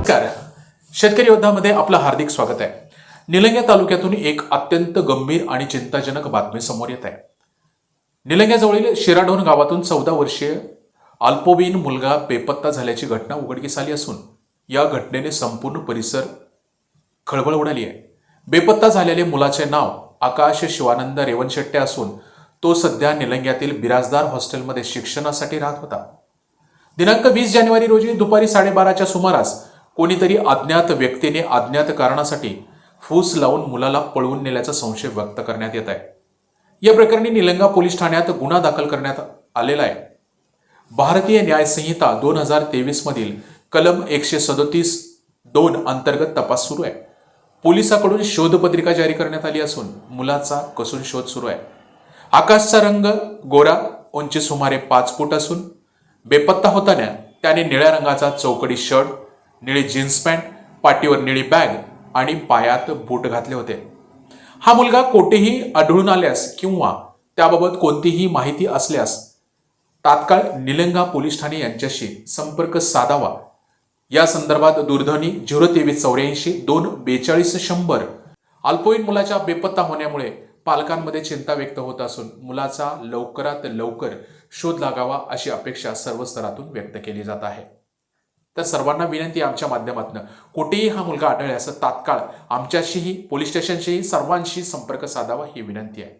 नमस्कार. शेतकरी योद्धामध्ये आपलं हार्दिक स्वागत आहे. निलंग्या तालुक्यातून एक अत्यंत गंभीर आणि चिंताजनक बातमी समोर येत आहे. निलंग्याजवळील शिराढोण गावातून 14 वर्षीय अल्पवयीन मुलगा बेपत्ता झाल्याची घटना उघडकीस आली असून या घटनेने संपूर्ण परिसर खळबळ उडाली आहे. बेपत्ता झालेले मुलाचे नाव आकाश शिवानंद रेवणशेट्टे असून तो सध्या निलंग्यातील बिराजदार हॉस्टेलमध्ये शिक्षणासाठी राहत होता. दिनांक 20 जानेवारी रोजी दुपारी 12:30च्या सुमारास कोणीतरी अज्ञात व्यक्तीने अज्ञात कारणासाठी फूस लावून मुलाला पळवून नेल्याचा संशय व्यक्त करण्यात येत आहे. या प्रकरणी निलंगा पोलीस ठाण्यात गुन्हा दाखल करण्यात आलेला आहे. भारतीय न्याय संहिता 2023 मधील कलम 137(2) अंतर्गत तपास सुरू आहे. पोलिसांकडून शोधपत्रिका जारी करण्यात आली असून मुलाचा कसून शोध सुरू आहे. आकाशचा रंग गोरा, उंची सुमारे 5 फूट असून बेपत्ता होताना त्याने निळ्या रंगाचा चौकडी शर्ट, निळी जीन्स पॅन्ट, पाठीवर निळी बॅग आणि पायात बूट घातले होते. हा मुलगा कोठेही आढळून आल्यास किंवा त्याबाबत कोणतीही माहिती असल्यास तात्काळ निलंगा पोलीस ठाणे यांच्याशी संपर्क साधावा. या संदर्भात दूरध्वनी 02384 242 100. अल्पवयीन मुलाच्या बेपत्ता होण्यामुळे पालकांमध्ये चिंता व्यक्त होत असून मुलाचा लवकरात लवकर शोध लागावा अशी अपेक्षा सर्व स्तरातून व्यक्त केली जात आहे. तर सर्वांना विनंती आमच्या माध्यमातून कुठेही हा मुलगा आढळल्यास तात्काळ आमच्याशीही पोलीस स्टेशनशीही सर्वांशी संपर्क साधावा ही विनंती आहे.